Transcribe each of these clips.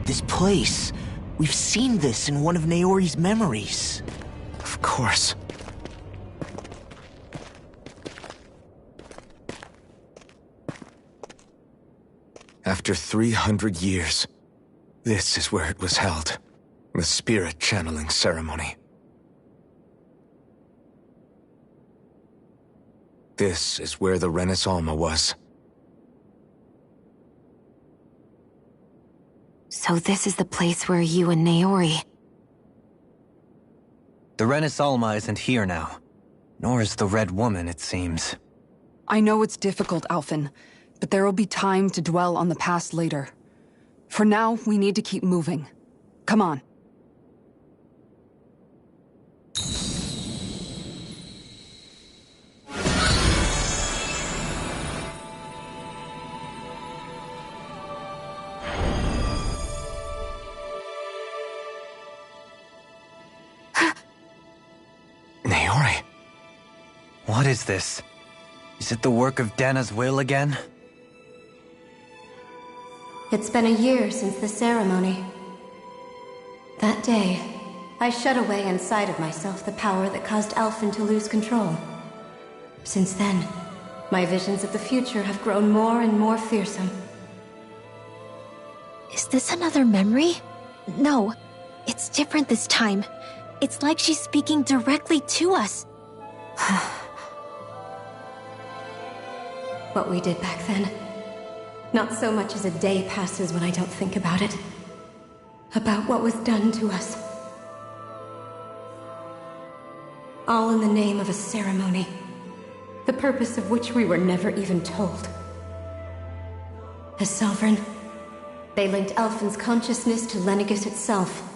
This place. We've seen this in one of Naori's memories. Of course. After 300 years, this is where it was held. The spirit channeling ceremony. This is where the Renis Alma was. So this is the place where you and Naori... The Renis Alma isn't here now. Nor is the Red Woman, it seems. I know it's difficult, Alphen, but there will be time to dwell on the past later. For now, we need to keep moving. Come on. Naori? What is this? Is it the work of Dana's will again? It's been a year since the ceremony. That day, I shut away inside of myself the power that caused Alphen to lose control. Since then, my visions of the future have grown more and more fearsome. Is this another memory? No, it's different this time. It's like she's speaking directly to us. What we did back then. Not so much as a day passes when I don't think about it. About what was done to us. All in the name of a ceremony. The purpose of which we were never even told. As Sovereign, they linked Alphen's consciousness to Lenegis itself.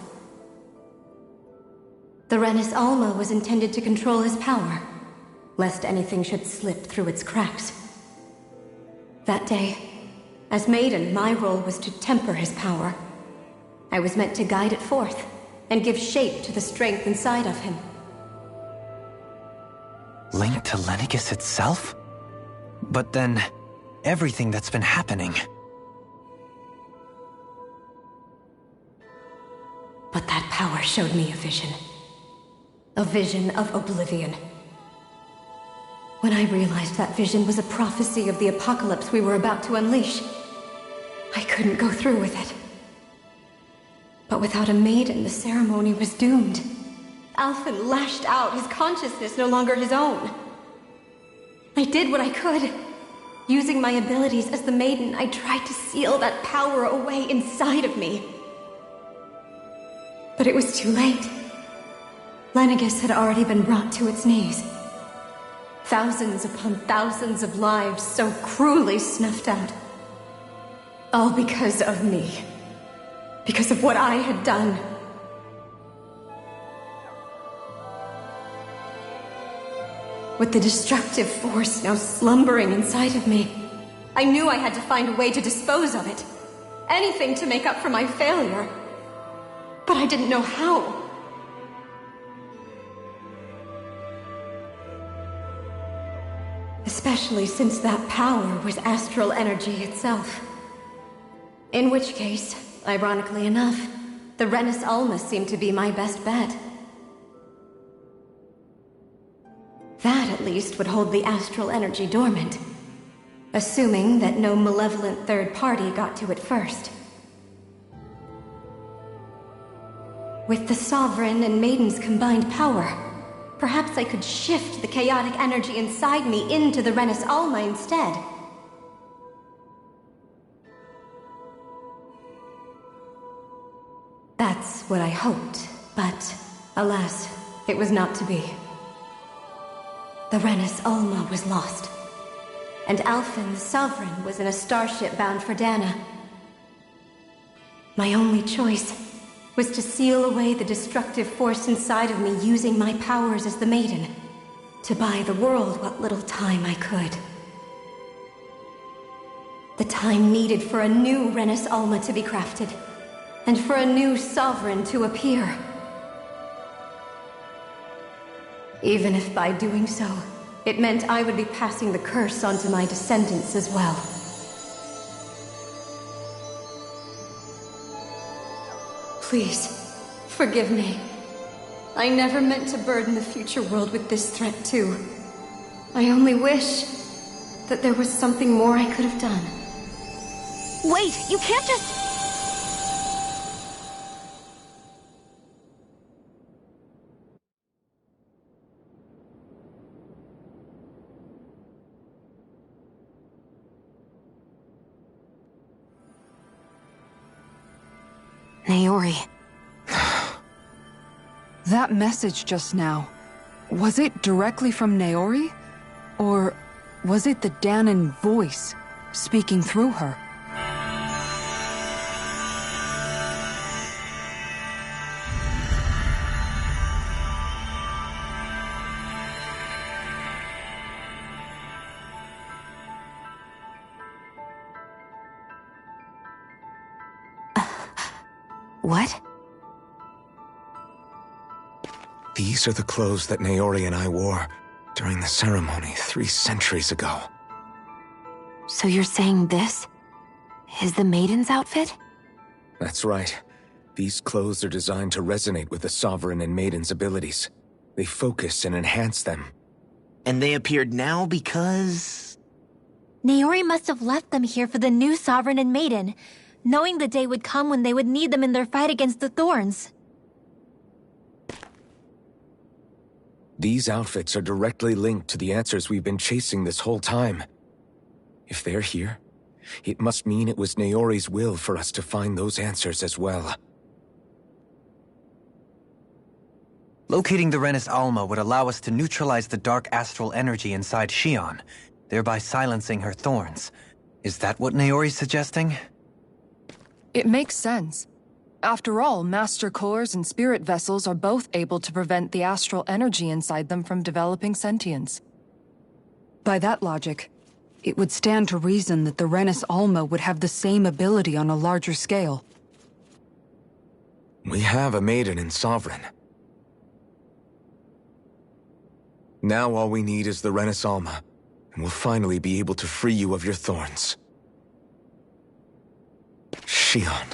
The Renis Alma was intended to control his power, lest anything should slip through its cracks. That day, as Maiden, my role was to temper his power. I was meant to guide it forth, and give shape to the strength inside of him. Linked to Lenegis itself? But then, everything that's been happening... But that power showed me a vision. A vision of oblivion. When I realized that vision was a prophecy of the apocalypse we were about to unleash, I couldn't go through with it. But without a maiden, the ceremony was doomed. Alphen lashed out, his consciousness no longer his own. I did what I could. Using my abilities as the maiden, I tried to seal that power away inside of me. But it was too late. Lenegis had already been brought to its knees. Thousands upon thousands of lives so cruelly snuffed out. All because of me. Because of what I had done. With the destructive force now slumbering inside of me, I knew I had to find a way to dispose of it. Anything to make up for my failure. But I didn't know how. Especially since that power was astral energy itself. In which case, ironically enough, the Renis Alma seemed to be my best bet. That, at least, would hold the astral energy dormant. Assuming that no malevolent third party got to it first. With the Sovereign and Maiden's combined power, perhaps I could shift the chaotic energy inside me into the Renis Alma instead. That's what I hoped, but alas, it was not to be. The Renis Alma was lost, and Alphen, the Sovereign, was in a starship bound for Dana. My only choice was to seal away the destructive force inside of me using my powers as the Maiden, to buy the world what little time I could. The time needed for a new Renis Alma to be crafted, and for a new Sovereign to appear. Even if by doing so, it meant I would be passing the curse onto my descendants as well. Please, forgive me. I never meant to burden the future world with this threat too. I only wish that there was something more I could have done. Wait, you can't just... Naori. That message just now, was it directly from Naori? Or was it the Danon voice speaking through her? What? These are the clothes that Naori and I wore during the ceremony 3 centuries ago. So you're saying this is the Maiden's outfit? That's right. These clothes are designed to resonate with the Sovereign and Maiden's abilities. They focus and enhance them. And they appeared now because... Naori must have left them here for the new Sovereign and Maiden, knowing the day would come when they would need them in their fight against the Thorns. These outfits are directly linked to the answers we've been chasing this whole time. If they're here, it must mean it was Naori's will for us to find those answers as well. Locating the Renis Alma would allow us to neutralize the dark astral energy inside Xion, thereby silencing her thorns. Is that what Naori's suggesting? It makes sense. After all, Master Cores and Spirit Vessels are both able to prevent the astral energy inside them from developing sentience. By that logic, it would stand to reason that the Renis Alma would have the same ability on a larger scale. We have a Maiden and Sovereign. Now all we need is the Renis Alma, and we'll finally be able to free you of your thorns. Xion.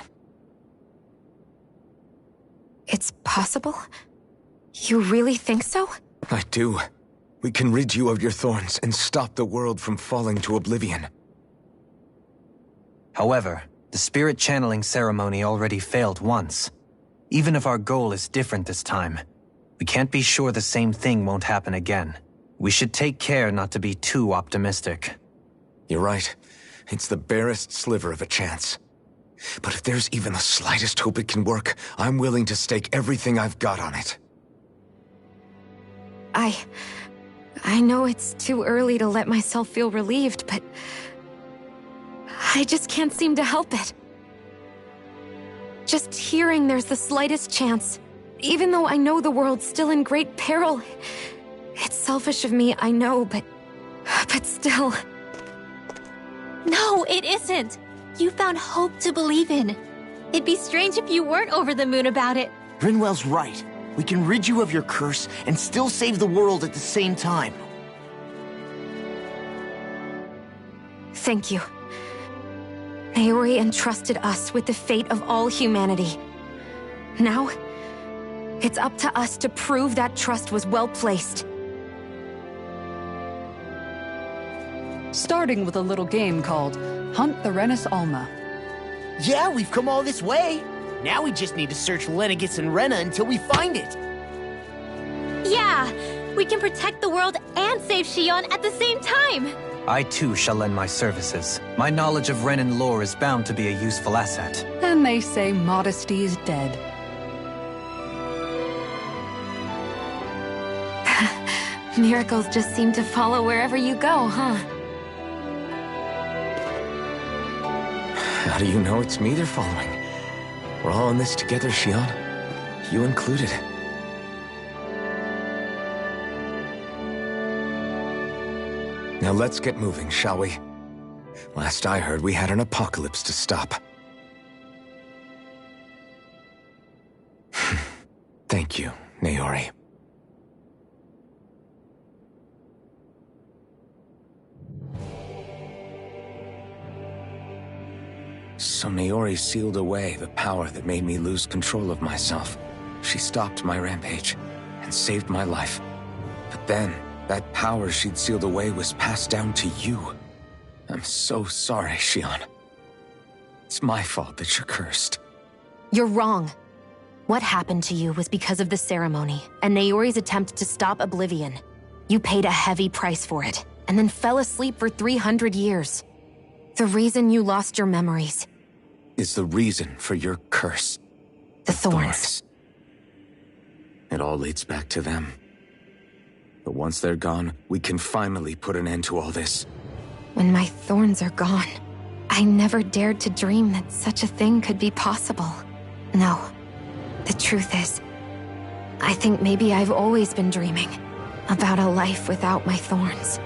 It's possible? You really think so? I do. We can rid you of your thorns and stop the world from falling to oblivion. However, the spirit channeling ceremony already failed once. Even if our goal is different this time, we can't be sure the same thing won't happen again. We should take care not to be too optimistic. You're right. It's the barest sliver of a chance. But if there's even the slightest hope it can work, I'm willing to stake everything I've got on it. I know it's too early to let myself feel relieved, but I just can't seem to help it. Just hearing there's the slightest chance, even though I know the world's still in great peril. It's selfish of me, I know, but still. No, it isn't. You found hope to believe in. It'd be strange if you weren't over the moon about it. Rinwell's right. We can rid you of your curse and still save the world at the same time. Thank you. Naori entrusted us with the fate of all humanity. Now, it's up to us to prove that trust was well placed. Starting with a little game called Hunt the Renis Alma. Yeah, we've come all this way. Now we just need to search Lenegis and Rena until we find it. Yeah! We can protect the world and save Xion at the same time! I too shall lend my services. My knowledge of Renan lore is bound to be a useful asset. And they say modesty is dead. Miracles just seem to follow wherever you go, huh? How do you know it's me they're following? We're all in this together, Xion. You included. Now let's get moving, shall we? Last I heard, we had an apocalypse to stop. Thank you, Naori. So Naori sealed away the power that made me lose control of myself. She stopped my rampage and saved my life. But then, that power she'd sealed away was passed down to you. I'm so sorry, Shion. It's my fault that you're cursed. You're wrong. What happened to you was because of the ceremony and Naori's attempt to stop Oblivion. You paid a heavy price for it, and then fell asleep for 300 years. The reason you lost your memories is the reason for your curse. The thorns. It all leads back to them. But once they're gone, we can finally put an end to all this. When my thorns are gone, I never dared to dream that such a thing could be possible. No. The truth is, I think maybe I've always been dreaming about a life without my thorns.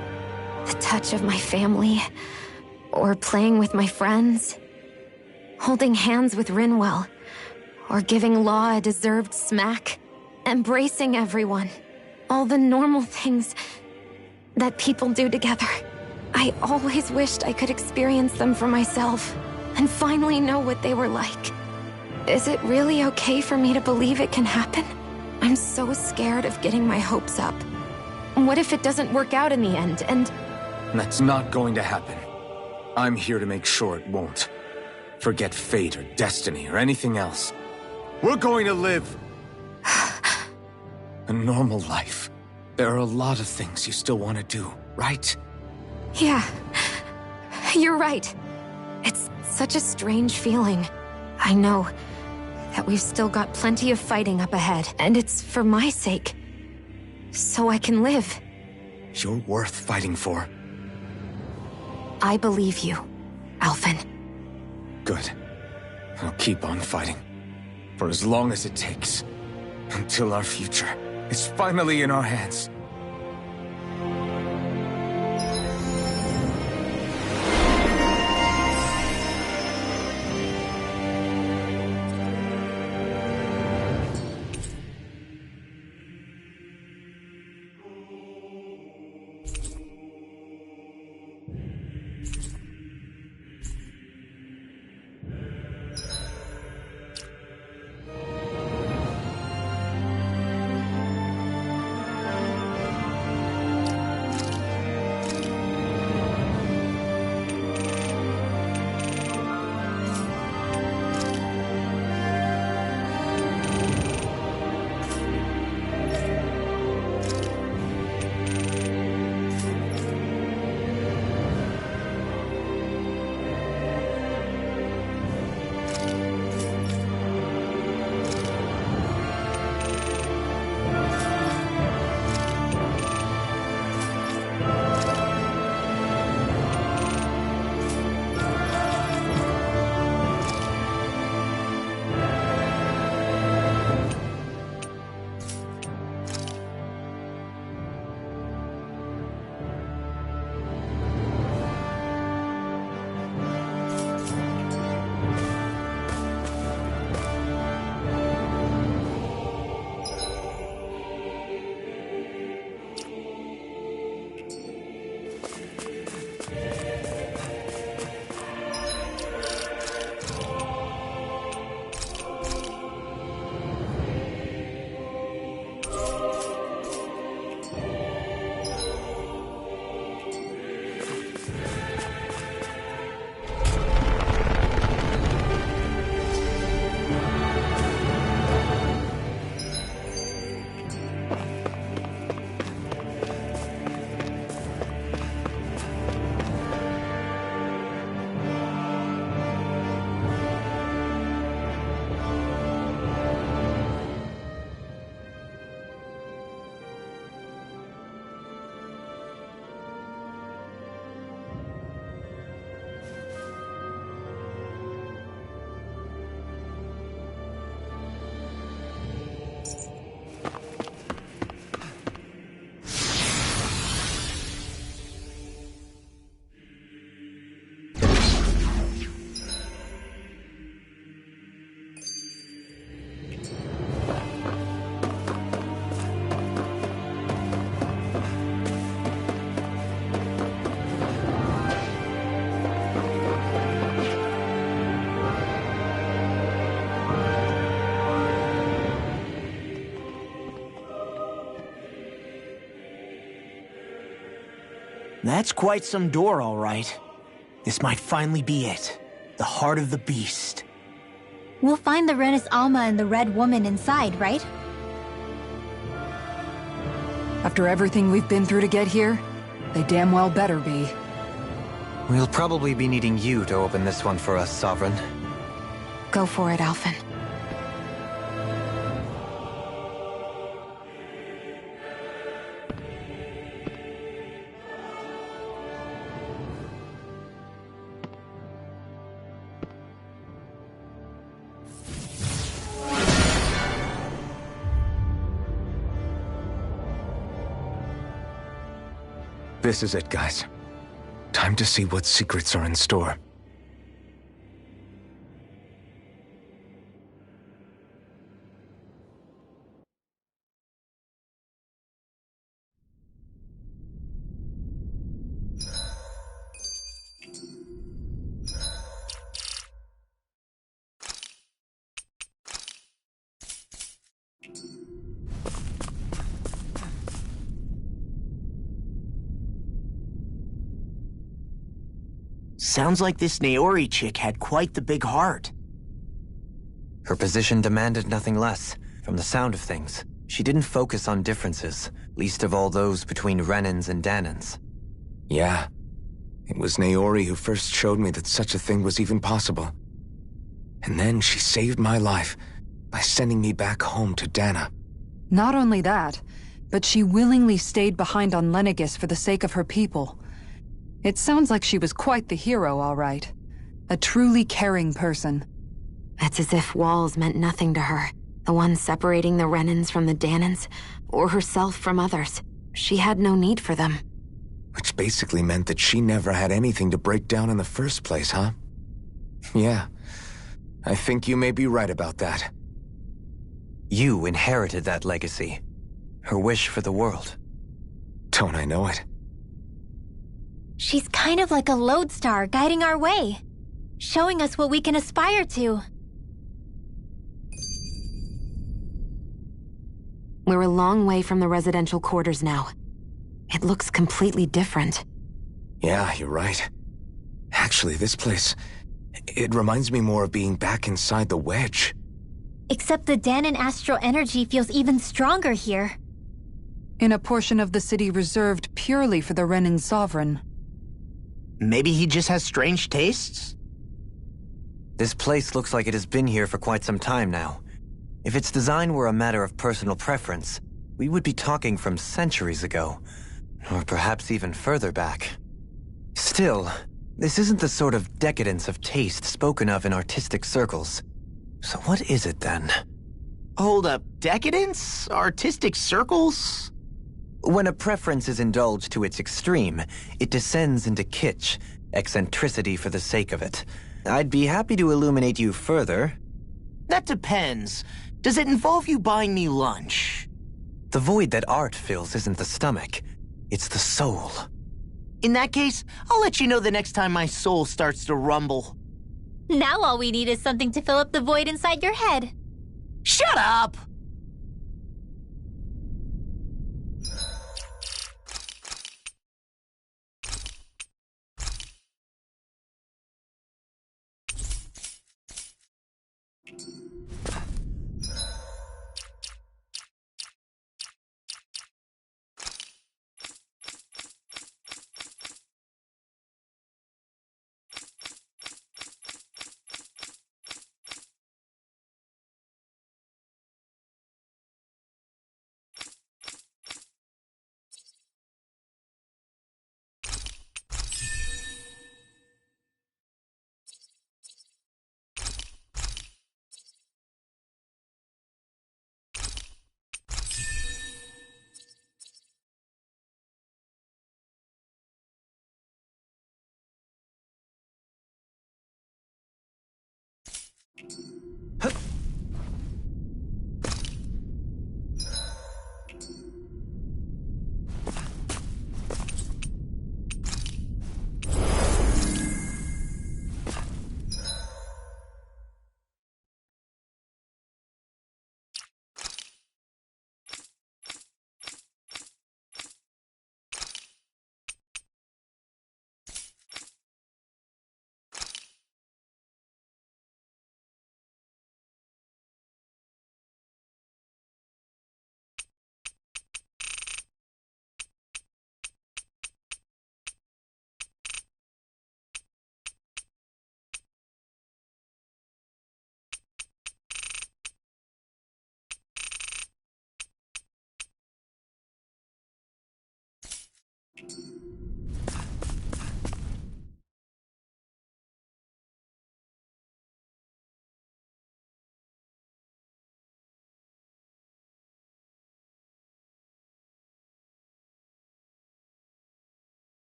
The touch of my family, or playing with my friends, holding hands with Rinwell, or giving Law a deserved smack, embracing everyone. All the normal things that people do together. I always wished I could experience them for myself, and finally know what they were like. Is it really okay for me to believe it can happen? I'm so scared of getting my hopes up. What if it doesn't work out in the end, and... That's not going to happen. I'm here to make sure it won't. Forget fate or destiny or anything else. We're going to live a normal life. There are a lot of things you still want to do, right? Yeah, you're right. It's such a strange feeling. I know that we've still got plenty of fighting up ahead, and it's for my sake. So I can live. You're worth fighting for. I believe you, Alphen. Good. I'll keep on fighting. For as long as it takes. Until our future is finally in our hands. That's quite some door, all right. This might finally be it. The heart of the beast. We'll find the Renis Alma and the Red Woman inside, right? After everything we've been through to get here, they damn well better be. We'll probably be needing you to open this one for us, Sovereign. Go for it, Alphen. This is it, guys. Time to see what secrets are in store. Sounds like this Naori chick had quite the big heart. Her position demanded nothing less. From the sound of things, she didn't focus on differences, least of all those between Renans and Danans. Yeah. It was Naori who first showed me that such a thing was even possible. And then she saved my life by sending me back home to Dana. Not only that, but she willingly stayed behind on Lenegis for the sake of her people. It sounds like she was quite the hero, all right. A truly caring person. It's as if walls meant nothing to her. The ones separating the Renans from the Danans, or herself from others. She had no need for them. Which basically meant that she never had anything to break down in the first place, huh? Yeah. I think you may be right about that. You inherited that legacy. Her wish for the world. Don't I know it? She's kind of like a lodestar guiding our way, showing us what we can aspire to. We're a long way from the residential quarters now. It looks completely different. Yeah, you're right. Actually, this place, it reminds me more of being back inside the Wedge. Except the Danan astral energy feels even stronger here. In a portion of the city reserved purely for the Renin Sovereign. Maybe he just has strange tastes? This place looks like it has been here for quite some time now. If its design were a matter of personal preference, we would be talking from centuries ago. Or perhaps even further back. Still, this isn't the sort of decadence of taste spoken of in artistic circles. So what is it then? Hold up, decadence? Artistic circles? When a preference is indulged to its extreme, it descends into kitsch, eccentricity for the sake of it. I'd be happy to illuminate you further. That depends. Does it involve you buying me lunch? The void that art fills isn't the stomach, it's the soul. In that case, I'll let you know the next time my soul starts to rumble. Now all we need is something to fill up the void inside your head. Shut up!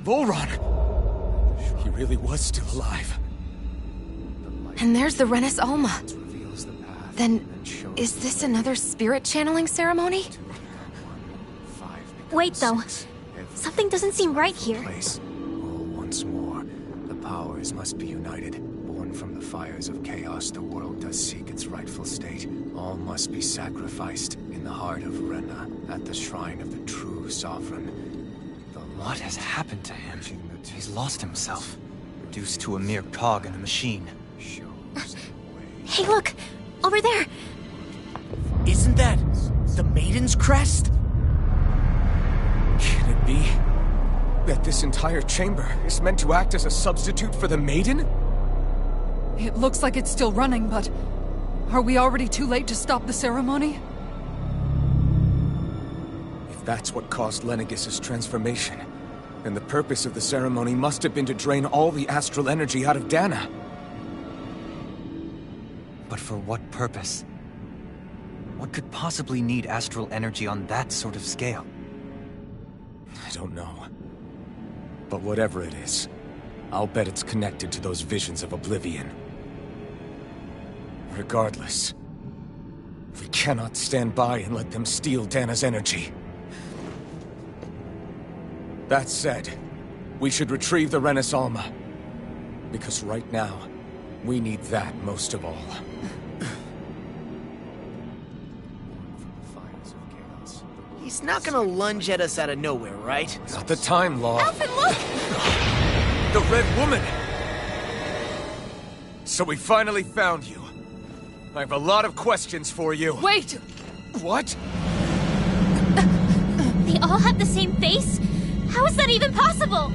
Volron! He really was still alive. And there's the Renis Alma. Then, is this another spirit channeling ceremony? Wait, though. Something doesn't seem right here. Once more, the powers must be united. Born from the fires of chaos, the world does seek its rightful state. All must be sacrificed in the heart of Rena, at the shrine of the true sovereign. What has happened to him? He's lost himself, reduced to a mere cog in a machine. Hey, look! Over there! Isn't that the Maiden's crest? Can it be that this entire chamber is meant to act as a substitute for the Maiden? It looks like it's still running, but... are we already too late to stop the ceremony? If that's what caused Lenegis' transformation, then the purpose of the ceremony must have been to drain all the astral energy out of Dana. But for what purpose? What could possibly need astral energy on that sort of scale? I don't know. But whatever it is, I'll bet it's connected to those visions of oblivion. Regardless, we cannot stand by and let them steal Dana's energy. That said, we should retrieve the Renis Alma. Because right now, we need that most of all. He's not gonna lunge at us out of nowhere, right? Not the time, Law. Alphen, look! The Red Woman! So we finally found you. I have a lot of questions for you. Wait! What? They all have the same face? How is that even possible?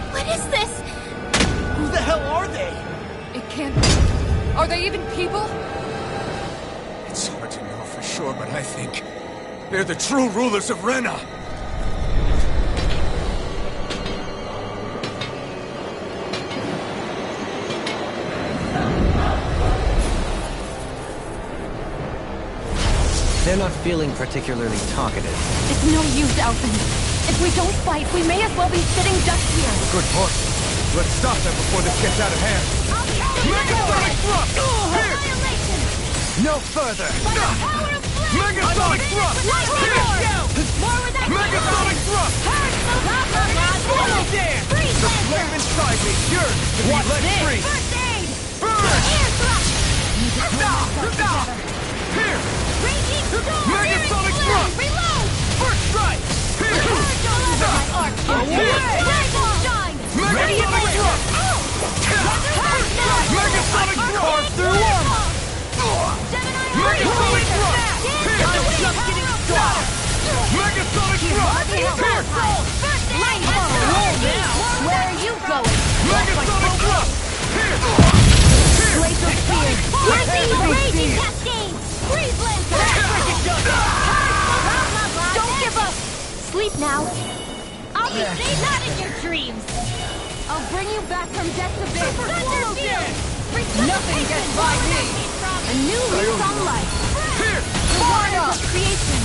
What is this? Who the hell are they? It can't be. Are they even people? It's hard to know for sure, but I think they're the true rulers of Rena. They're not feeling particularly talkative. It's no use, Alphen. If we don't fight, we may as well be sitting ducks here. Good point. Let's stop them before this gets out of hand. Megasonic thrust! Here! No further! Megasonic thrust! Megasonic thrust! Slow down! The flame inside me yearns to be let free! First aid! Burn! Air thrust! Here! Raging storm! Megasonic thrust! Reload! First strike! Here! Charge all over my arc! Shine! Megasonic thrust! Megasonic thrust! Through one! Megasonic thrust! Here! Just getting started! Megasonic thrust! Here! Where are you going? Megasonic thrust! Here! Glacial spear! Raging cascade! Freeze lance! Don't give up! Sleep now. I'll be safe, not in your dreams. I'll bring you back from death's abyss. Thunder field! Nothing gets by me! A new lease on life. Here! The waters of creation.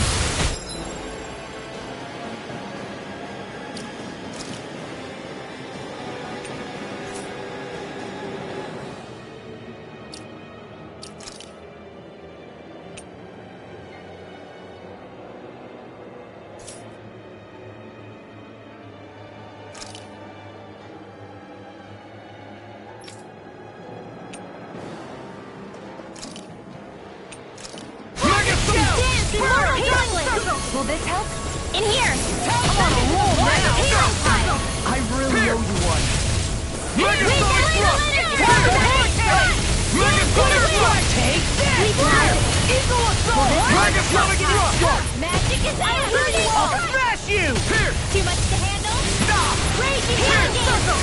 Will this help? In here! I'm on a roll now! Healing pile! I really owe you one. Magic is out! I'll smash you! Too much to handle? Stop! Raging circle!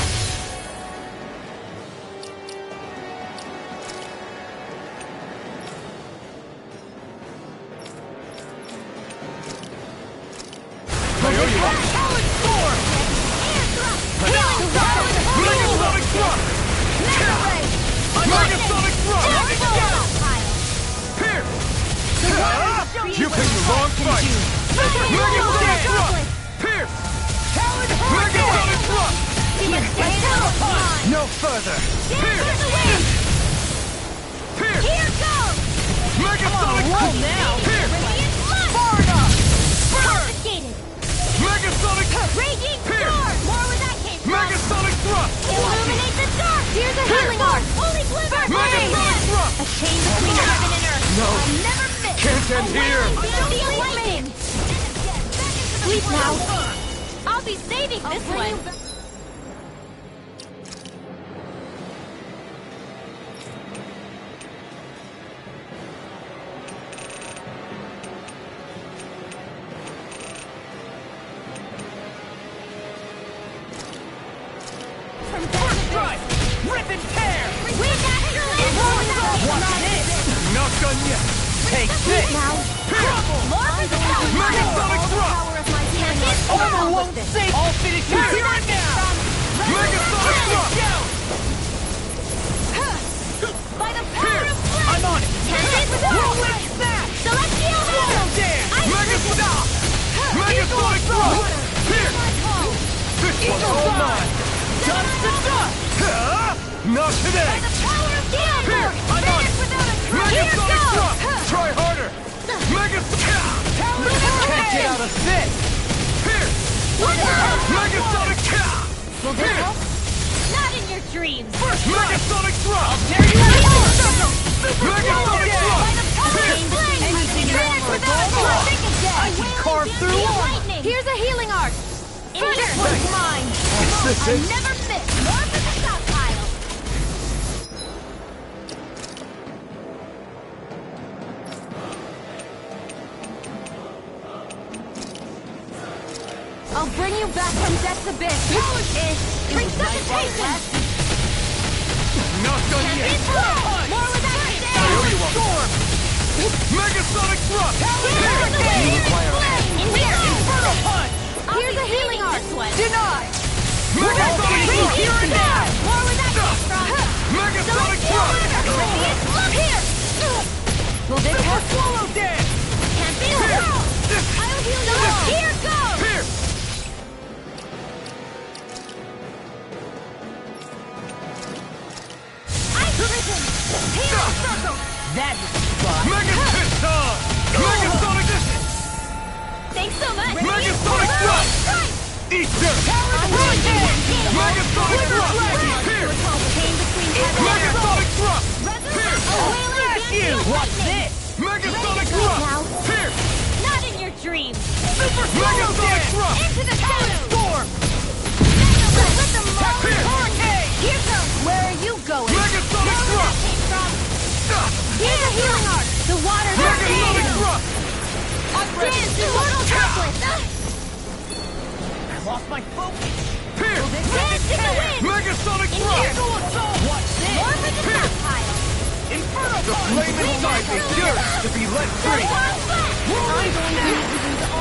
You picked the wrong fight! Megasonic Thrust! Pierce! Megasonic Thrust! No further! Pierce! Here goes! Megasonic Roll now! Pierce! Far enough! Confiscated! Megasonic Raging Pierce! storm! More where that came from! Megasonic Thrust! Illuminate the dark! Here's a healing arc! Holy blizzard! Megasonic Thrust! A chain between heaven and earth! No. I'll never miss! Can't end here! Feel lightning! Sleep now! I'll be saving this one! Rip and tear! We natural Watch this! Not done yet! Take this! More for the power! Megasonic Thrust! Power of my champion! Armor won't save! I'll finish you here and now! Megasonic Thrust! By the power of flame! I'm on it! Rolling snap! Celestial Swallow Hammer! dance! Megasonic! Megasonic Thrust! Pierce! This one's all mine! Dust to dust! Not today! By the power of Gilmore! I'm on it! Without a Megasonic Thrust! Try harder! Megasonic! Can't get out of this! Pierce! Megasonic! Will this help? Not in your dreams! Megasonic Thrust! There you Megasonic By Thrust! the power of flame! Anything you Finish want, without a Margot. trace! I can carve through lightning! Here's a healing arc! This one's mine! Is this I'll it? never miss! More for the stockpile! I'll bring you back from death's abyss! Bring suffocation! Not done yet! More with that I owe you one! Megasonic Thrust! Infernal punch! Here's a healing arc! Denied! Megasonic Thrust! Here and now! More where that came from! Megasonic Thrust! Here! Will this help? Swallow dance! Can't be I'll heal you all! Here goes! Pierce! I've risen! Heal circle! That is fun! Megapiston! Megasonic! Thanks so much! Megasonic Thrust! Eat this! Megasonic Thrust! Pierce! Megasonic Thrust! Pierce! What's this? Megasonic Now. Thrust! Pierce! Not in your dreams! Megasonic Thrust! Into the shadows! Storm! With the Pierce! Hurricane! Here goes! Where are you going? Megasonic Where Thrust! that came from? Here's a healing arc! The water's Megasonic Thrust! Dance, immortal droplets! I lost my focus! Pierce! Dance in the wind! Megasonic In Thrust! here! What's this? More for the stockpile! Infernal The flame inside me yearns to be let free!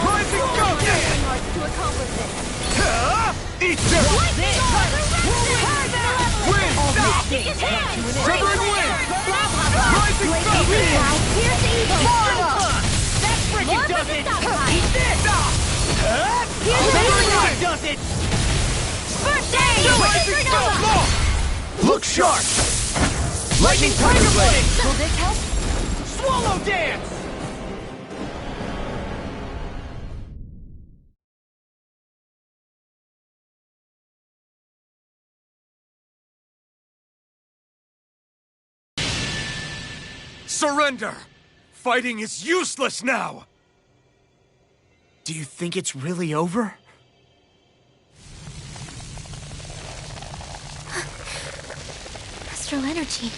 Rising Ghost! To accomplish this! Eat this! This! Wind! Stop! Shivering wind! Rising Ghost! Here's the eagle! That frickin' More for does the it! stockpile! Eat this! Here's the healing arc! That does it! Birthday! Rising Ghost! Look sharp! Lightning Tiger Blade! Will this help? Swallow dance! Surrender! Fighting is useless now! Do you think it's really over? astral energy.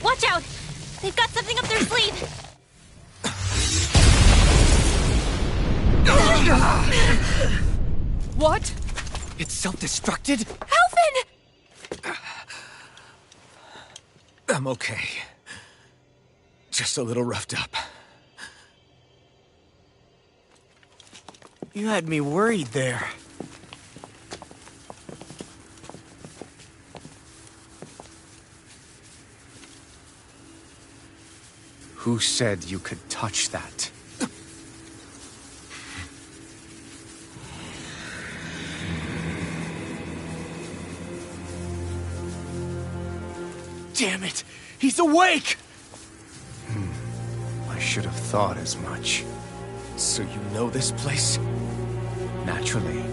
Watch out! They've got something up their sleeve! What? It's self-destructed? Alphen! I'm okay. Just a little roughed up. You had me worried there. Who said you could touch that? Damn it! He's awake! I should have thought as much. So you know this place? Naturally,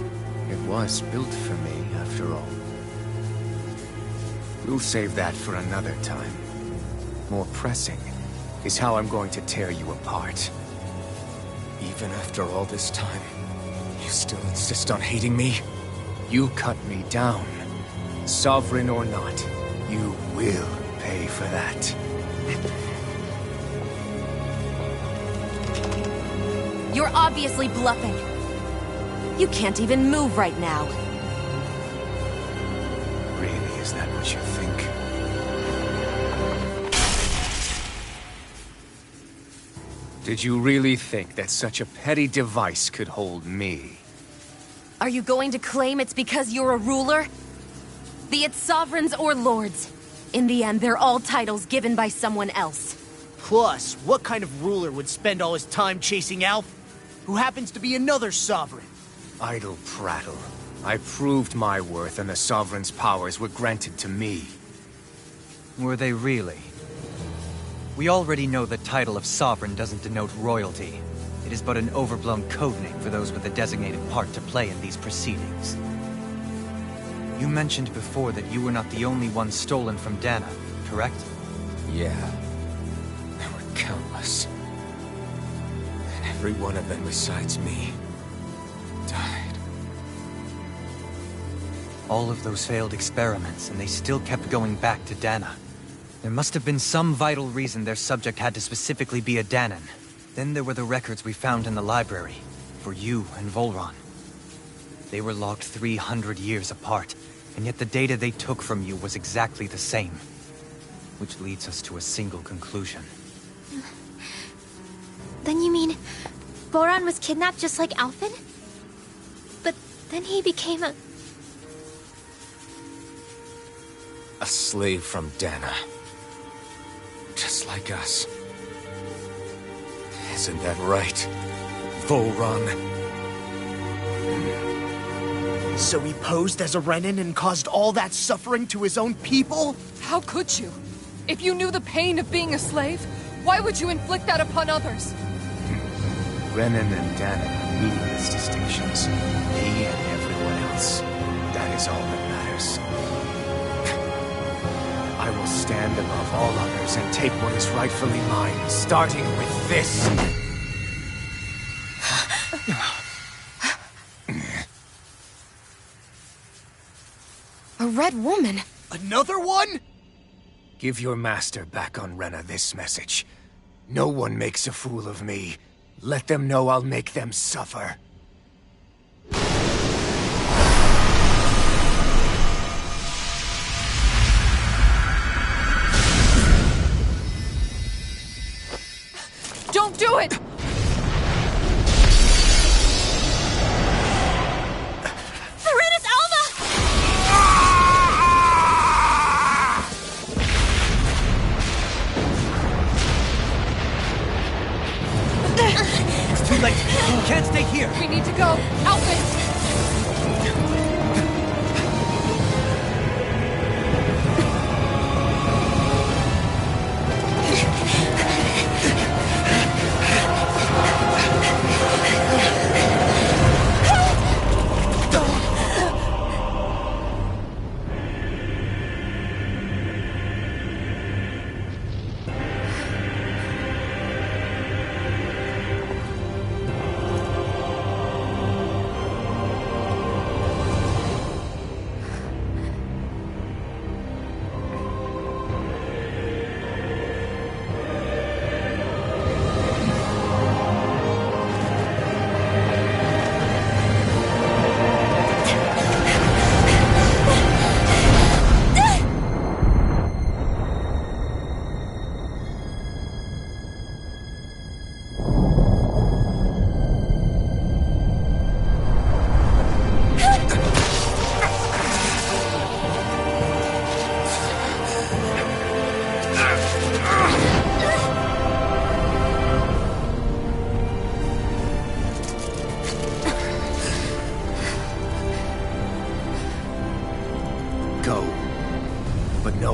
it was built for me, after all. We'll save that for another time. More pressing is how I'm going to tear you apart. Even after all this time, you still insist on hating me? You cut me down. Sovereign or not, you will pay for that. You're obviously bluffing. You can't even move right now. Really, is that what you think? Did you really think that such a petty device could hold me? Are you going to claim it's because you're a ruler? Be it sovereigns or lords. In the end, they're all titles given by someone else. Plus, what kind of ruler would spend all his time chasing Alf, who happens to be another sovereign? Idle prattle. I proved my worth and the Sovereign's powers were granted to me. Were they really? We already know the title of Sovereign doesn't denote royalty. It is but an overblown codename for those with a designated part to play in these proceedings. You mentioned before that you were not the only one stolen from Dana, correct? Yeah. There were countless. And every one of them besides me died. All of those failed experiments, and they still kept going back to Dana. There must have been some vital reason their subject had to specifically be a Danan. Then there were the records we found in the library, for you and Volron. They were logged 300 years apart, and yet the data they took from you was exactly the same. Which leads us to a single conclusion. Then you mean Boron was kidnapped just like Alphen? But then he became a slave from Dana. Just like us. Isn't that right, Volron? So he posed as a Renan and caused all that suffering to his own people? How could you? If you knew the pain of being a slave, why would you inflict that upon others? Renan and Dana are meaningless distinctions. He and everyone else. That is all that matters. I will stand above all others and take what is rightfully mine, starting with this. A red woman? Another one? Give your master back on Rena this message. No one makes a fool of me. Let them know I'll make them suffer. Don't do it! Too late! You can't stay here! We need to go! Alphen!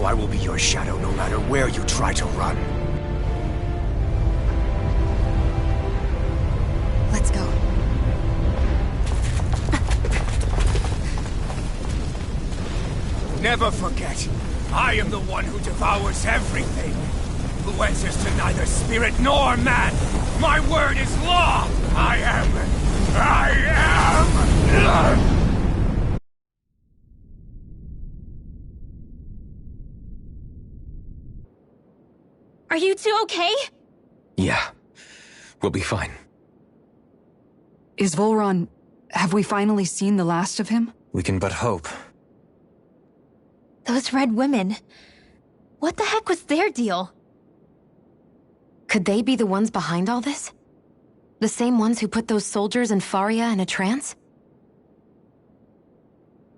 know I will be your shadow no matter where you try to run. Let's go. Never forget, I am the one who devours everything. Who answers to neither spirit nor man. My word is law! I am... Are you two okay? Yeah. We'll be fine. Is Volron... have we finally seen the last of him? We can but hope. Those red women. What the heck was their deal? Could they be the ones behind all this? The same ones who put those soldiers in Faria in a trance?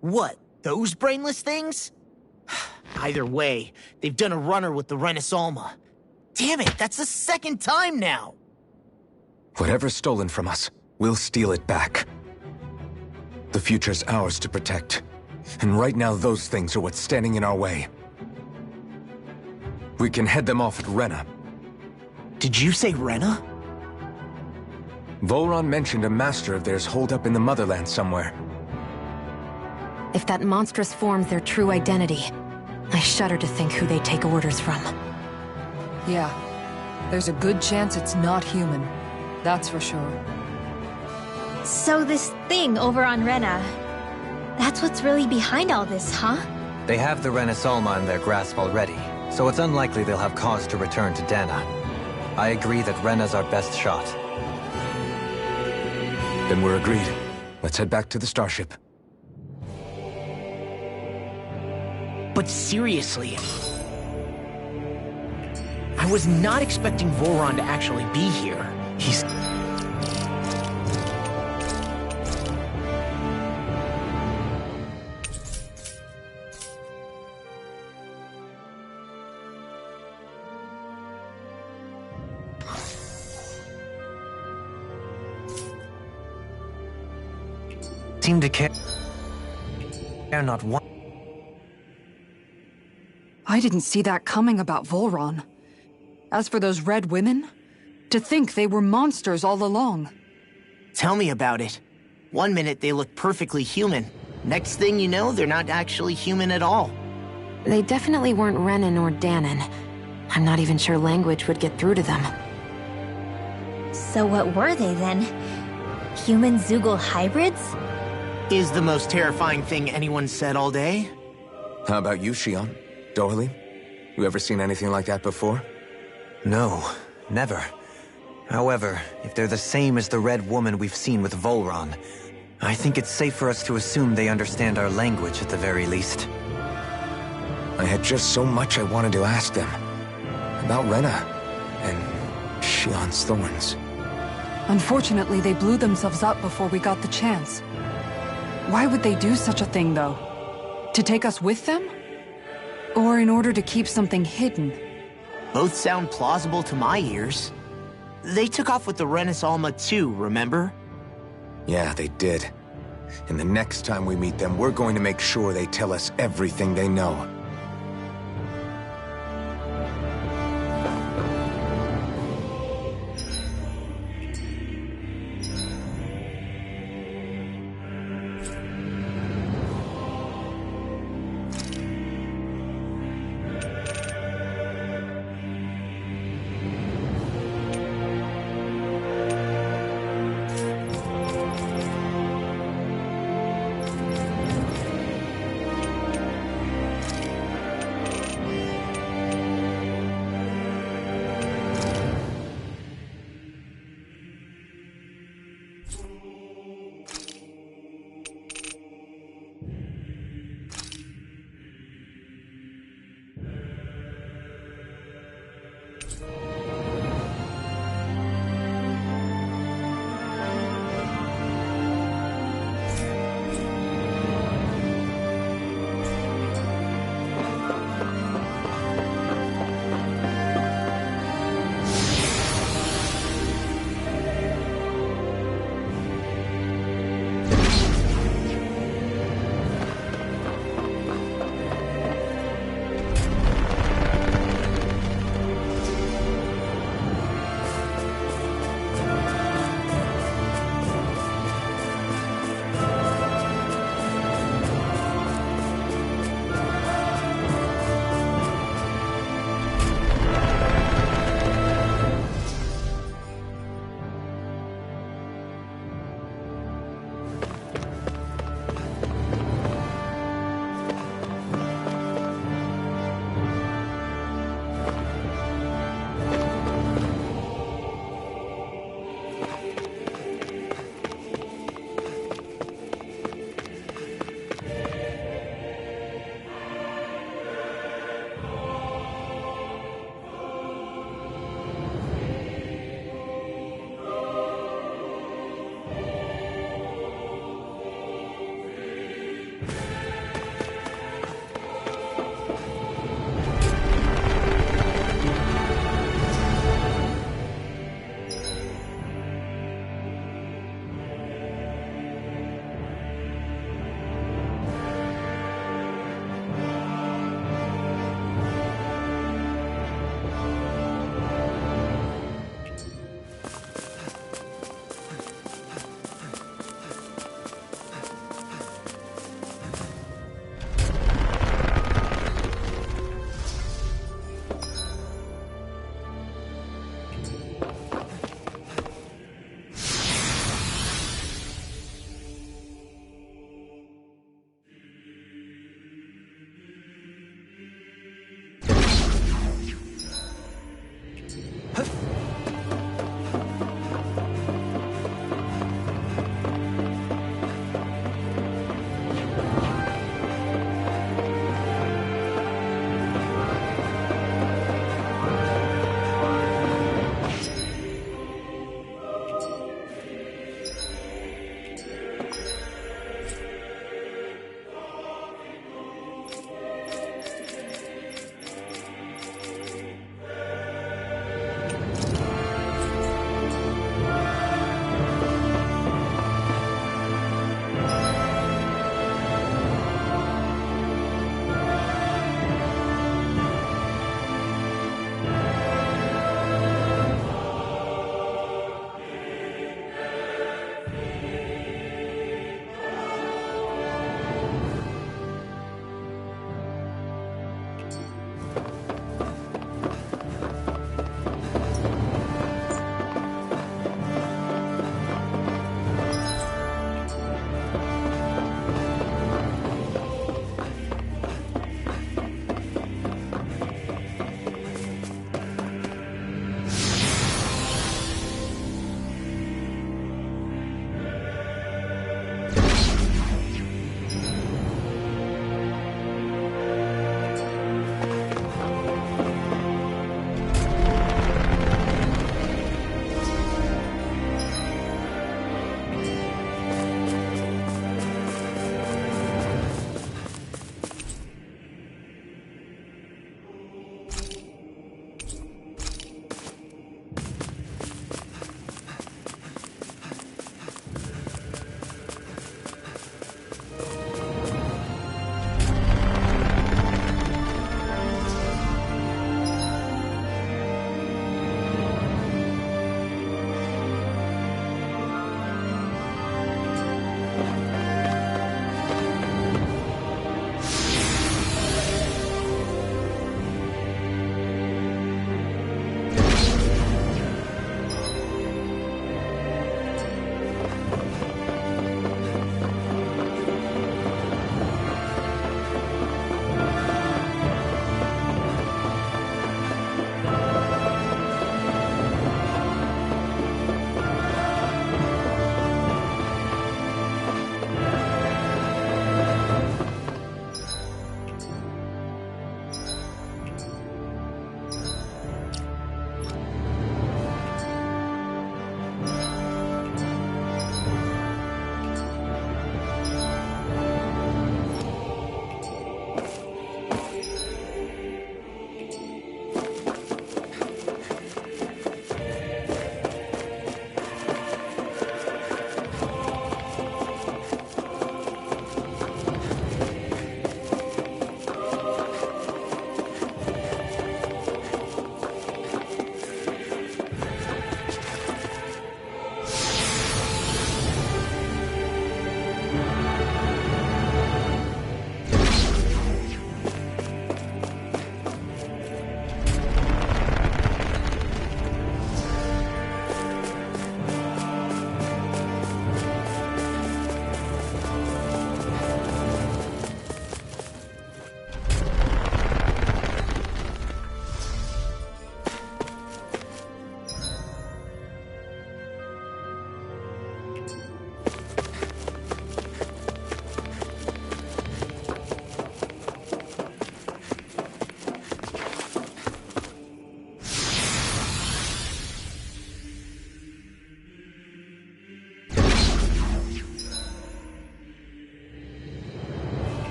What, those brainless things? Either way, they've done a runner with the Renaissance. Damn it, that's the second time now! Whatever's stolen from us, we'll steal it back. The future's ours to protect. And right now those things are what's standing in our way. We can head them off at Rena. Did you say Rena? Volron mentioned a master of theirs holed up in the motherland somewhere. If that monstrous form's their true identity, I shudder to think who they take orders from. Yeah. There's a good chance it's not human. That's for sure. So this thing over on Rena, that's what's really behind all this, huh? They have the Renaissance in their grasp already, so it's unlikely they'll have cause to return to Dana. I agree that Rena's our best shot. Then we're agreed. Let's head back to the starship. But seriously... I was not expecting Volron to actually be here. He's... Seem to care not one. I didn't see that coming about Volron. As for those red women, to think they were monsters all along. Tell me about it. One minute they look perfectly human. Next thing you know, they're not actually human at all. They definitely weren't Renan or Danon. I'm not even sure language would get through to them. So what were they then? Human Zoogle hybrids? Is the most terrifying thing anyone said all day? How about you, Shion? Dohalie? You ever seen anything like that before? No, never. However, if they're the same as the red woman we've seen with Volron, I think it's safe for us to assume they understand our language at the very least. I had just so much I wanted to ask them. About Rena, and Shion's thorns. Unfortunately, they blew themselves up before we got the chance. Why would they do such a thing, though? To take us with them? Or in order to keep something hidden? Both sound plausible to my ears. They took off with the Renaissance too, remember? Yeah, they did. And the next time we meet them, we're going to make sure they tell us everything they know.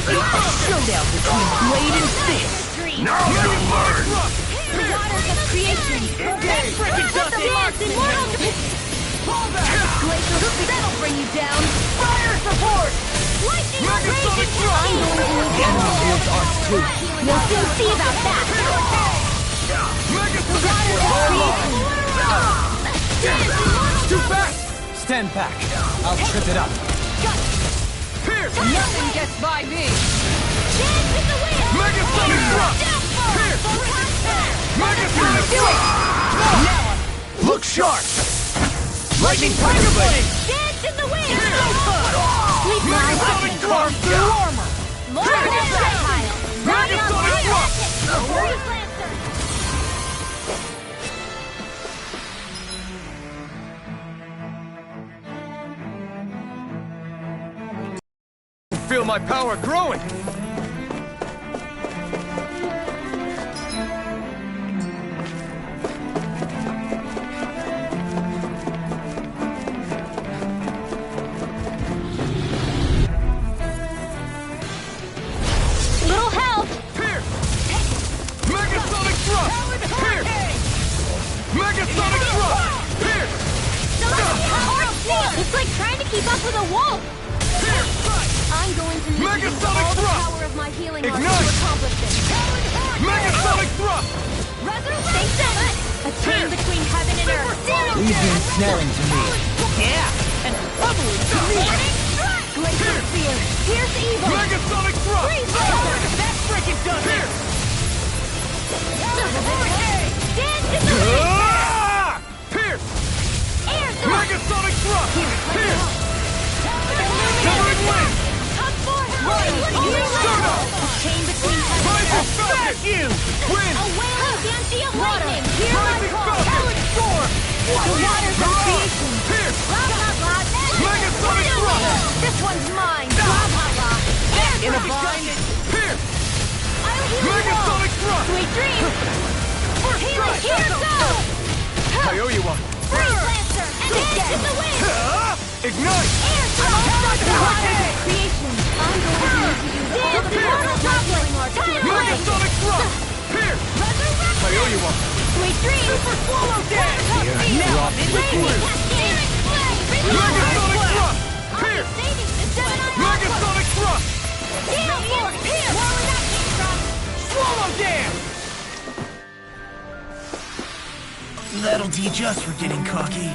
Showdown between blade and fist. Now you learn! The waters of creation. Frickin' dust it! Dance immortal. Glacial that'll bring you down. Fire support! Lightning of rage and I'm going to need the Emerald Field's arts too. We'll soon see about that. The waters of creation. Dance immortal. Too fast! Stand back. I'll trip it up. Nothing gets by me! Dance in the wind. Megasonic drop! Megasonic drop! Look sharp! Lightning Tiger Blade! Dance in the wind. Sleep Megasonic drop! through armor! More projectile. Megasonic drop! Freeze Lancer. Feel my power growing! Little help. Pierce! Megasonic drop! Pierce! Megasonic drop! Pierce! It's like trying to keep up with a wolf. I'm going to need to use all Megasonic the drop! power of my healing arts to Ignite! accomplish this. Megasonic drop! Thanks so much. A chain between heaven and earth. Leave the ensnaring to me. Yeah, and bubbling to me. Glacial Spear. Pierce evil. Megasonic drop! Freeze Lancer. That frickin' does it! Dance in the wind. Ah! Pierce! Air thrust. Megasonic drop! Pierce! Illuminate. Covering wind! Come forth. Soda! A chain between heaven and Rising earth. Falcon! You! Wind! A whale fancy of lightning. Hear my Rising call. Falcon! Storm! The waters of creation. Pierce! Blah, blah, blah. Megasonic drop! This one's mine. Blah, blah, blah. Air In a thrust. bind? Pierce! I'll heal you all. Megasonic drop! Sweet dreams. For healing, here goes. I owe you one. Freeze Lancer. Dance in the wind. Ignite! Air thrust. The waters of creation. I'm going to need to use all the immortal droplets. Tidal wave. Megasonic drop! Pierce! I owe you one. Sweet dreams. Super swallow dance. Now I'm in the Blazing cascade. Megasonic drop! Pierce! Saving system. Megasonic drop! Gale force. Where would that came from? Swallow dance! That'll teach us for getting cocky.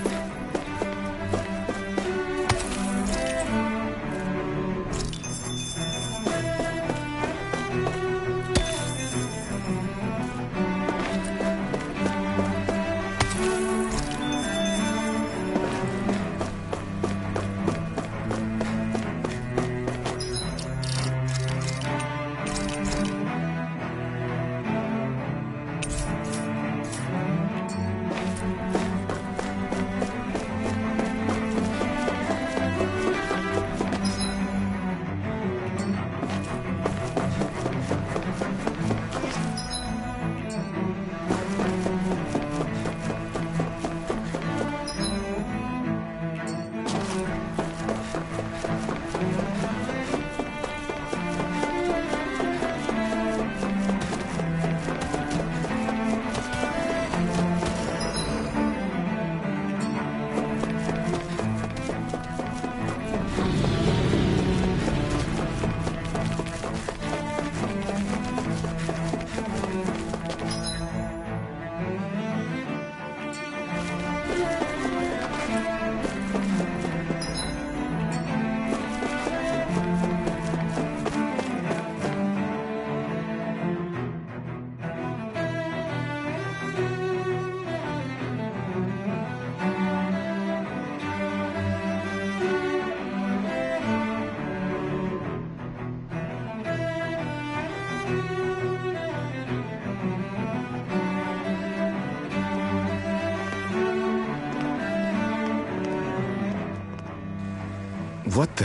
What the?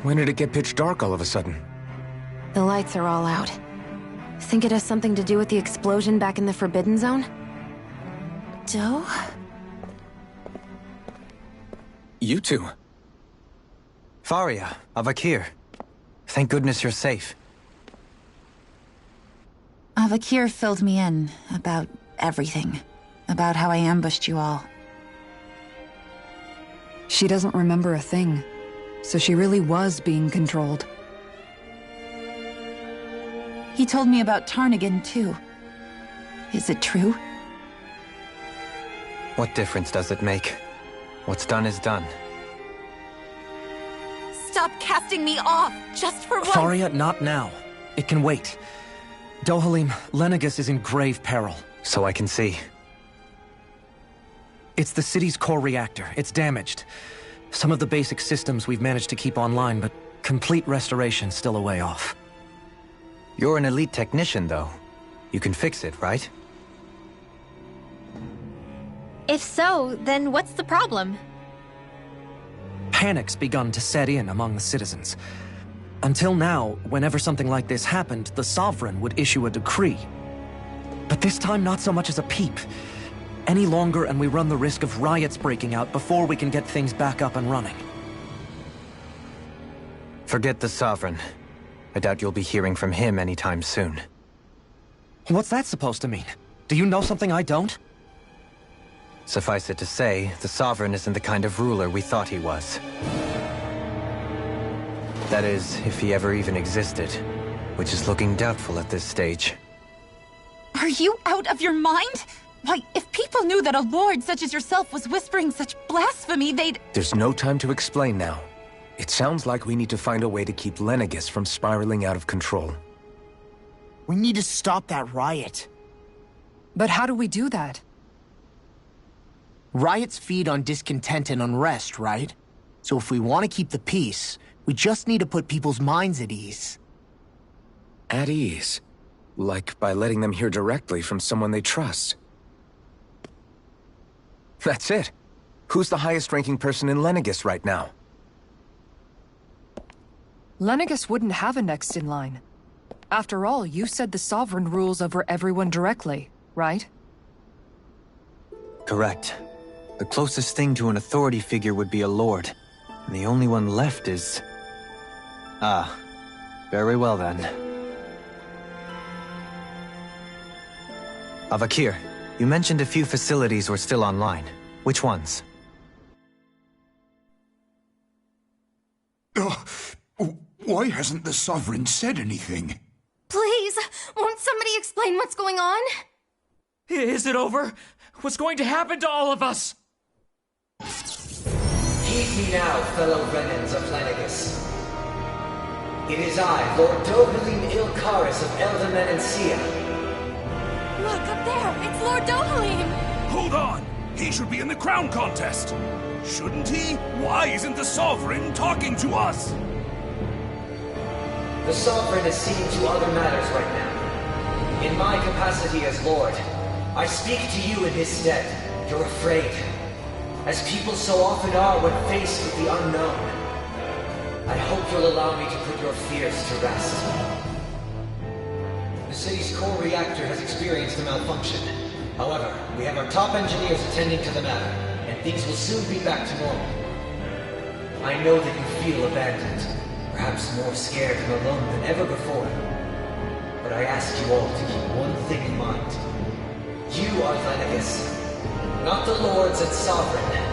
When did it get pitch dark all of a sudden? The lights are all out. Think it has something to do with the explosion back in the Forbidden Zone? Doe? You two. Faria, Avakir. Thank goodness you're safe. Avakir filled me in about everything. About how I ambushed you all. She doesn't remember a thing, so she really was being controlled. He told me about Tarnigan, too. Is it true? What difference does it make? What's done is done. Stop casting me off, just for once! Faria, not now. It can wait. Dohalim, Lenegis is in grave peril. So I can see. It's the city's core reactor. It's damaged. Some of the basic systems we've managed to keep online, but complete restoration's still a way off. You're an elite technician, though. You can fix it, right? If so, then what's the problem? Panic's begun to set in among the citizens. Until now, whenever something like this happened, the Sovereign would issue a decree. But this time, not so much as a peep. Any longer, and we run the risk of riots breaking out before we can get things back up and running. Forget the Sovereign. I doubt you'll be hearing from him anytime soon. What's that supposed to mean? Do you know something I don't? Suffice it to say, the Sovereign isn't the kind of ruler we thought he was. That is, if he ever even existed, which is looking doubtful at this stage. Are you out of your mind? Why, if people knew that a lord such as yourself was whispering such blasphemy, they'd... There's no time to explain now. It sounds like we need to find a way to keep Lenegis from spiraling out of control. We need to stop that riot. But how do we do that? Riots feed on discontent and unrest, right? So if we want to keep the peace, we just need to put people's minds at ease. At ease? Like by letting them hear directly from someone they trust. That's it. Who's the highest-ranking person in Lenegis right now? Lenegis wouldn't have a next in line. After all, you said the Sovereign rules over everyone directly, right? Correct. The closest thing to an authority figure would be a lord. And the only one left is... Ah. Very well then. Avakir, you mentioned a few facilities were still online. Which ones? Why hasn't the Sovereign said anything? Please, won't somebody explain what's going on? Is it over? What's going to happen to all of us? Heed me now, fellow Renans of Lenegis. It is I, Lord Dohalim Ilkaris of Eldaman and Sia. Look, up there! It's Lord Dohalim! Hold on! He should be in the crown contest! Shouldn't he? Why isn't the Sovereign talking to us? The Sovereign is seeing to other matters right now. In my capacity as Lord, I speak to you in his stead. You're afraid. As people so often are when faced with the unknown. I hope you'll allow me to put your fears to rest. The city's core reactor has experienced a malfunction. However, we have our top engineers attending to the matter, and things will soon be back to normal. I know that you feel abandoned, perhaps more scared and alone than ever before. But I ask you all to keep one thing in mind. You are Lenegis, not the Lords and Sovereign.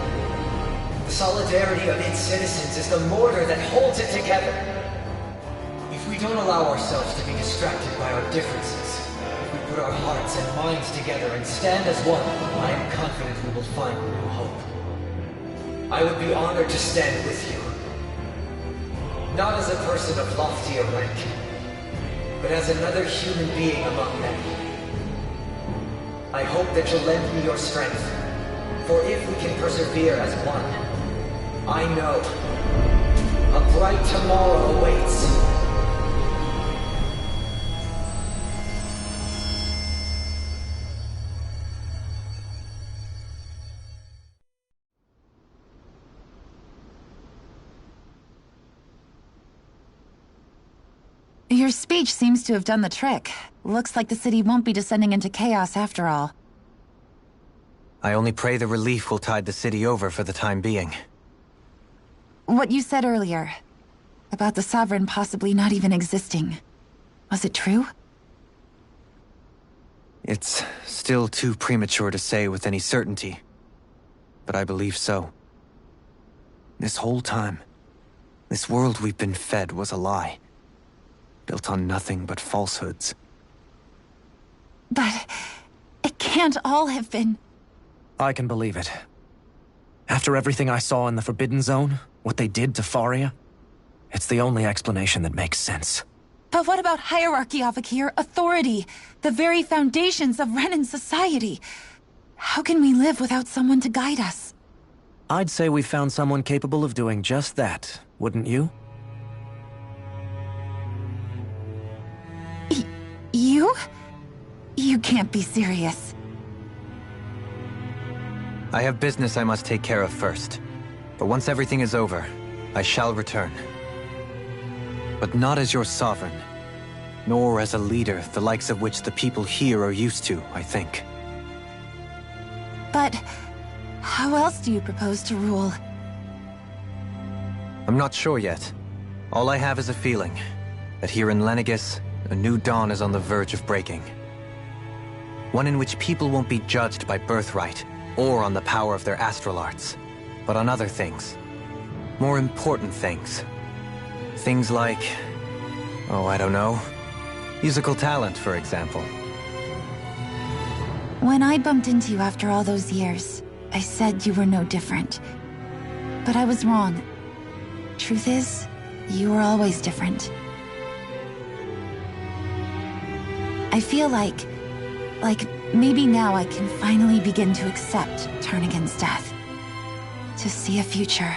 The solidarity of its citizens is the mortar that holds it together. If we don't allow ourselves to be distracted by our differences, if we put our hearts and minds together and stand as one, I am confident we will find new hope. I would be honored to stand with you. Not as a person of loftier rank, but as another human being among many. I hope that you'll lend me your strength, for if we can persevere as one, I know a bright tomorrow awaits. Your speech seems to have done the trick. Looks like the city won't be descending into chaos after all. I only pray the relief will tide the city over for the time being. What you said earlier, About the Sovereign possibly not even existing. Was it true? It's still too premature to say with any certainty, but I believe so. This whole time, this world we've been fed was a lie, built on nothing but falsehoods. But it can't all have been... I can believe it. After everything I saw in the Forbidden Zone, what they did to Faria, it's the only explanation that makes sense. But what about hierarchy, Avakir? Authority? The very foundations of Renan society? How can we live without someone to guide us? I'd say we found someone capable of doing just that, wouldn't you? You? You can't be serious. I have business I must take care of first. But once everything is over, I shall return. But not as your sovereign, nor as a leader the likes of which the people here are used to, I think. But how else do you propose to rule? I'm not sure yet. All I have is a feeling that here in Lenegis, a new dawn is on the verge of breaking. One in which people won't be judged by birthright or on the power of their astral arts, but on other things. More important things. Things like, oh, I don't know, musical talent, for example. When I bumped into you after all those years, I said you were no different. But I was wrong. Truth is, you were always different. I feel like maybe now I can finally begin to accept turn against death. To see a future.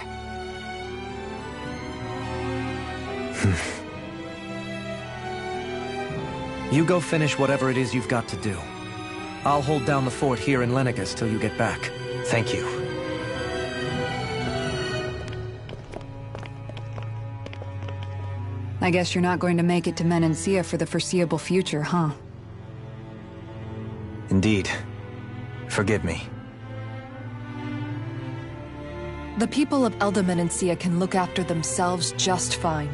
You go finish whatever it is you've got to do. I'll hold down the fort here in Lenegis till you get back. Thank you. I guess you're not going to make it to Menancia for the foreseeable future, huh? Indeed. Forgive me. The people of Elda Menancia can look after themselves just fine.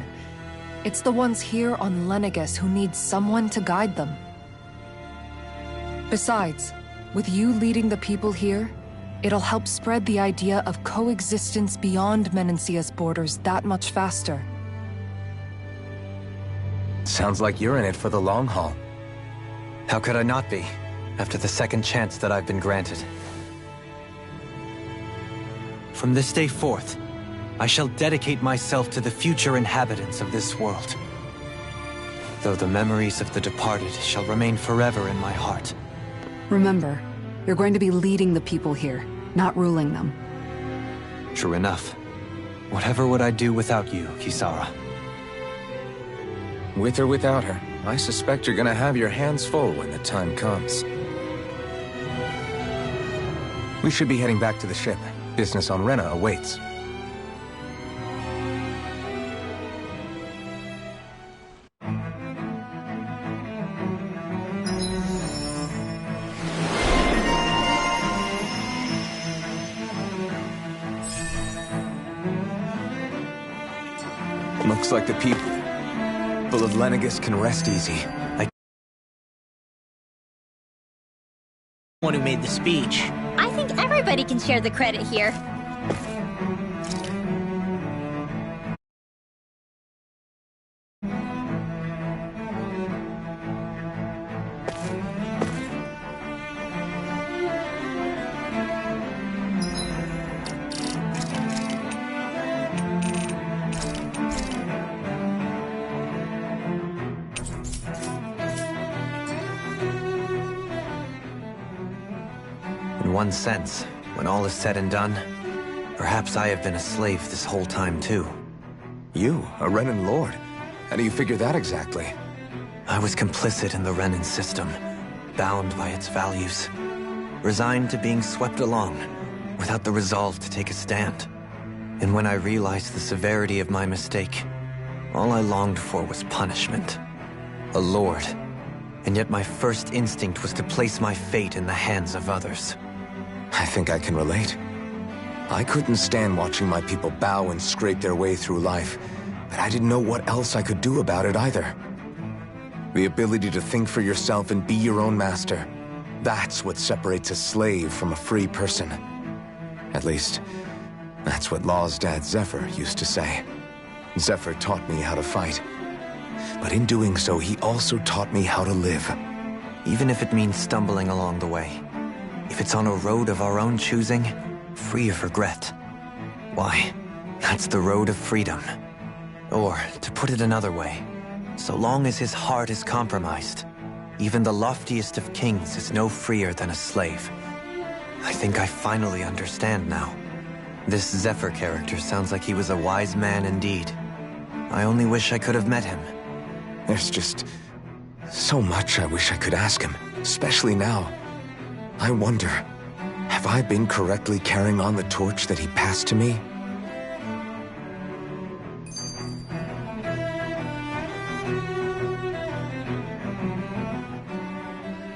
It's the ones here on Lenegis who need someone to guide them. Besides, with you leading the people here, it'll help spread the idea of coexistence beyond Menancia's borders that much faster. Sounds like you're in it for the long haul. How could I not be, after the second chance that I've been granted? From this day forth, I shall dedicate myself to the future inhabitants of this world. Though the memories of the departed shall remain forever in my heart. Remember, you're going to be leading the people here, not ruling them. True enough. Whatever would I do without you, Kisara? With or without her, I suspect you're gonna have your hands full when the time comes. We should be heading back to the ship. Business on Rena awaits. Looks like the people of Lenegis can rest easy. One who made the speech. I think everybody can share the credit here. In one sense, when all is said and done, perhaps I have been a slave this whole time too. You, a Renan Lord? How do you figure that exactly? I was complicit in the Renan system, bound by its values, resigned to being swept along, without the resolve to take a stand. And when I realized the severity of my mistake, all I longed for was punishment. A lord. And yet my first instinct was to place my fate in the hands of others. I think I can relate. I couldn't stand watching my people bow and scrape their way through life, but I didn't know what else I could do about it either. The ability to think for yourself and be your own master. That's what separates a slave from a free person. At least, that's what Law's dad Zephyr used to say. Zephyr taught me how to fight. But in doing so, he also taught me how to live. Even if it means stumbling along the way. If it's on a road of our own choosing, free of regret. Why, that's the road of freedom. Or, to put it another way, so long as his heart is compromised, even the loftiest of kings is no freer than a slave. I think I finally understand now. This Zephyr character sounds like he was a wise man indeed. I only wish I could have met him. There's just so much I wish I could ask him, especially now. I wonder, have I been correctly carrying on the torch that he passed to me?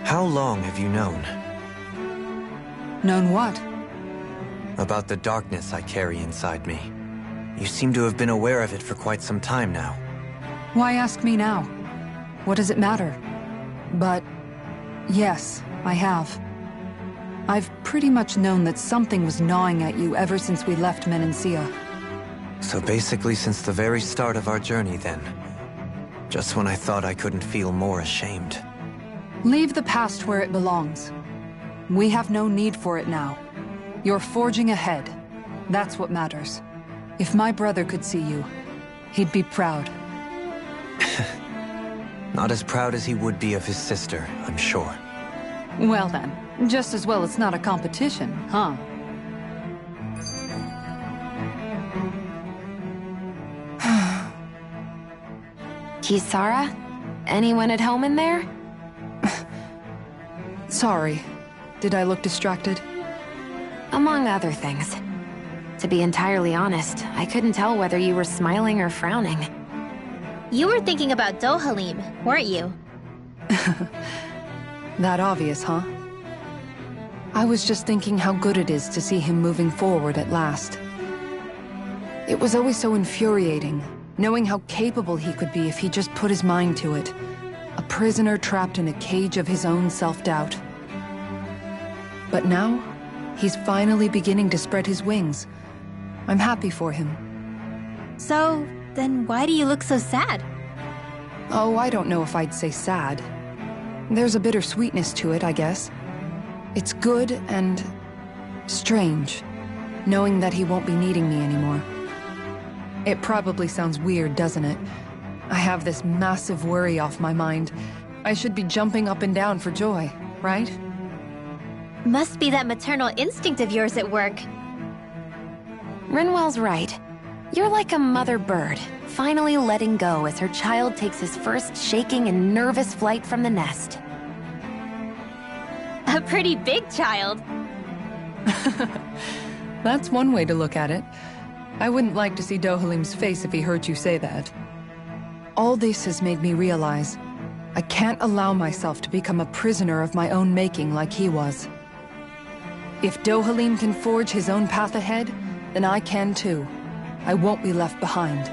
How long have you known? Known what? About the darkness I carry inside me. You seem to have been aware of it for quite some time now. Why ask me now? What does it matter? But yes, I have. I've pretty much known that something was gnawing at you ever since we left Menancia. So basically since the very start of our journey then. Just when I thought I couldn't feel more ashamed. Leave the past where it belongs. We have no need for it now. You're forging ahead. That's what matters. If my brother could see you, he'd be proud. Not as proud as he would be of his sister, I'm sure. Well then, just as well it's not a competition, huh? Kisara? Anyone at home in there? Sorry. Did I look distracted? Among other things. To be entirely honest, I couldn't tell whether you were smiling or frowning. You were thinking about Dohalim, weren't you? That obvious, huh? I was just thinking how good it is to see him moving forward at last. It was always so infuriating, knowing how capable he could be if he just put his mind to it. A prisoner trapped in a cage of his own self-doubt. But now, he's finally beginning to spread his wings. I'm happy for him. So, then why do you look so sad? Oh, I don't know if I'd say sad. There's a bittersweetness to it, I guess. It's good and strange, knowing that he won't be needing me anymore. It probably sounds weird, doesn't it? I have this massive worry off my mind. I should be jumping up and down for joy, right? Must be that maternal instinct of yours at work. Rinwell's right. You're like a mother bird, finally letting go as her child takes his first shaking and nervous flight from the nest. A pretty big child. That's one way to look at it. I wouldn't like to see Dohalim's face if he heard you say that. All this has made me realize I can't allow myself to become a prisoner of my own making like he was. If Dohalim can forge his own path ahead, then I can too. I won't be left behind.